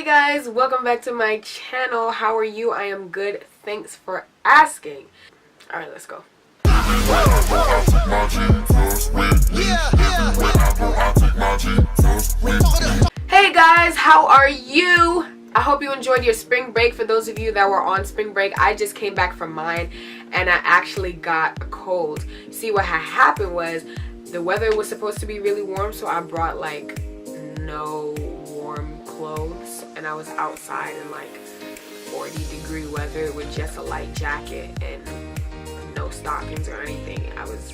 Hey guys, welcome back to my channel. How are you? I am good. Thanks for asking. Alright, let's go. Hey guys, how are you? I hope you enjoyed your spring break. For those of you that were on spring break, I just came back from mine and I actually got a cold. See, what had happened was the weather was supposed to be really warm, so I brought like no warm clothes and I was outside in like 40-degree weather with just a light jacket and no stockings or anything. I was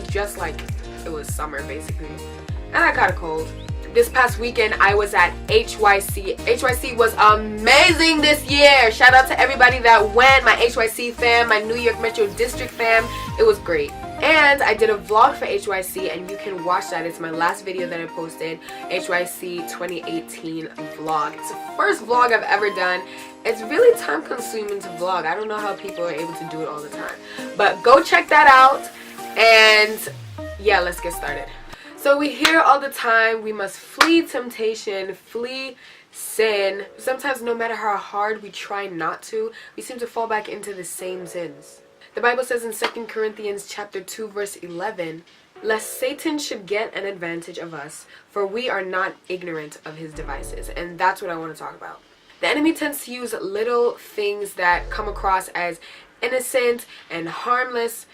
just like it was summer basically, and I got a cold. This past weekend I was at HYC. HYC was amazing this year. Shout out to everybody that went, my HYC fam, my New York Metro District fam. It was great. And I did a vlog for HYC and you can watch that. It's my last video that I posted, HYC 2018 vlog. It's the first vlog I've ever done. It's really time consuming to vlog. I don't know how people are able to do it all the time. But go check that out and yeah, let's get started. So we hear all the time we must flee temptation, flee sin. Sometimes no matter how hard we try not to, we seem to fall back into the same sins. The Bible says in 2 Corinthians chapter 2 verse 11, lest Satan should get an advantage of us, for we are not ignorant of his devices. And that's what I want to talk about. The enemy tends to use little things that come across as innocent and harmless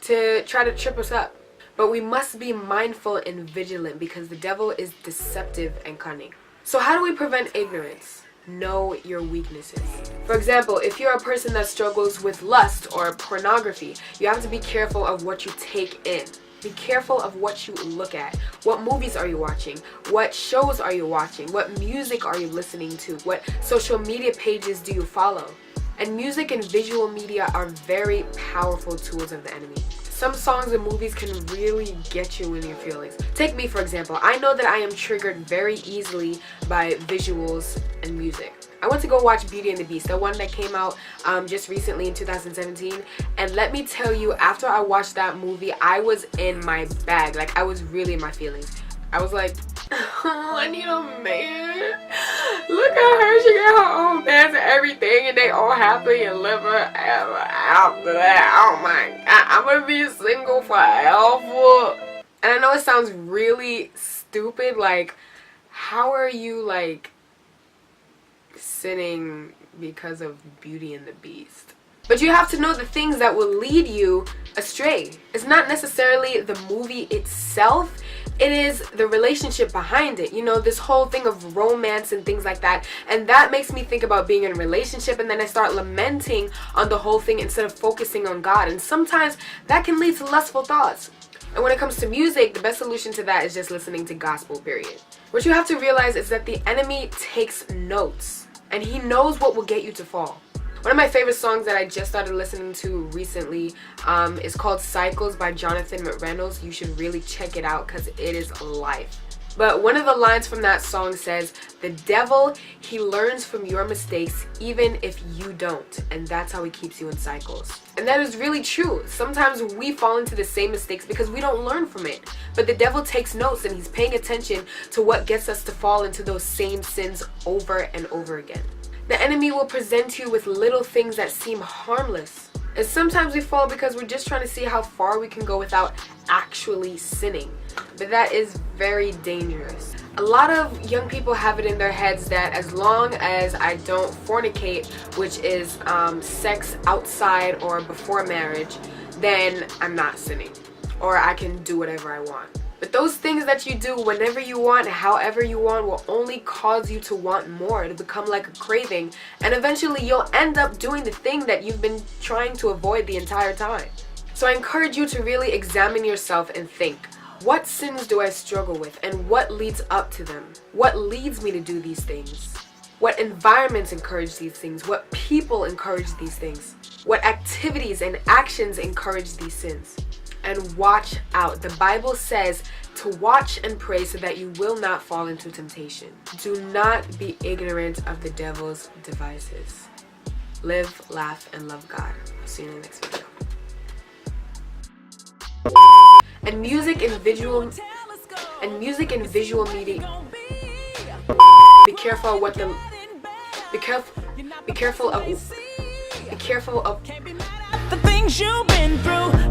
to try to trip us up. But we must be mindful and vigilant because the devil is deceptive and cunning. So how do we prevent ignorance? Know your weaknesses. For example, if you're a person that struggles with lust or pornography, you have to be careful of what you take in. Be careful of what you look at. What movies are you watching? What shows are you watching? What music are you listening to? What social media pages do you follow? And music and visual media are very powerful tools of the enemy. Some songs and movies can really get you in your feelings. Take me for example. I know that I am triggered very easily by visuals and music. I went to go watch Beauty and the Beast, the one that came out just recently in 2017. And let me tell you, after I watched that movie, I was in my bag. Like, I was really in my feelings. I was like, oh, I need a man. Look at her, she got her own man and everything, and they all happily and live forever after that. Oh my god, I'm gonna be single forever. And I know it sounds really stupid, like, how are you like sinning because of Beauty and the Beast? But you have to know the things that will lead you astray. It's not necessarily the movie itself, it is the relationship behind it. You know, this whole thing of romance and things like that. And that makes me think about being in a relationship, and then I start lamenting on the whole thing instead of focusing on God. And sometimes that can lead to lustful thoughts. And when it comes to music, the best solution to that is just listening to gospel, period. What you have to realize is that the enemy takes notes, and he knows what will get you to fall. One of my favorite songs that I just started listening to recently is called Cycles by Jonathan McReynolds. You should really check it out because it is life. But one of the lines from that song says, the devil, he learns from your mistakes even if you don't. And that's how he keeps you in cycles. And that is really true. Sometimes we fall into the same mistakes because we don't learn from it. But the devil takes notes and he's paying attention to what gets us to fall into those same sins over and over again. The enemy will present you with little things that seem harmless. And sometimes we fall because we're just trying to see how far we can go without actually sinning. But that is very dangerous. A lot of young people have it in their heads that as long as I don't fornicate, which is sex outside or before marriage, then I'm not sinning. Or I can do whatever I want. But those things that you do whenever you want, however you want, will only cause you to want more. It'll become like a craving. And eventually you'll end up doing the thing that you've been trying to avoid the entire time. So I encourage you to really examine yourself and think, what sins do I struggle with and what leads up to them? What leads me to do these things? What environments encourage these things? What people encourage these things? What activities and actions encourage these sins? And watch out. The Bible says to watch and pray so that you will not fall into temptation. Do not be ignorant of the devil's devices. Live, laugh, and love God. I'll see you in the next video. And music and visual media. Be careful what the Be careful. Be careful of. Be careful of the things you've been through.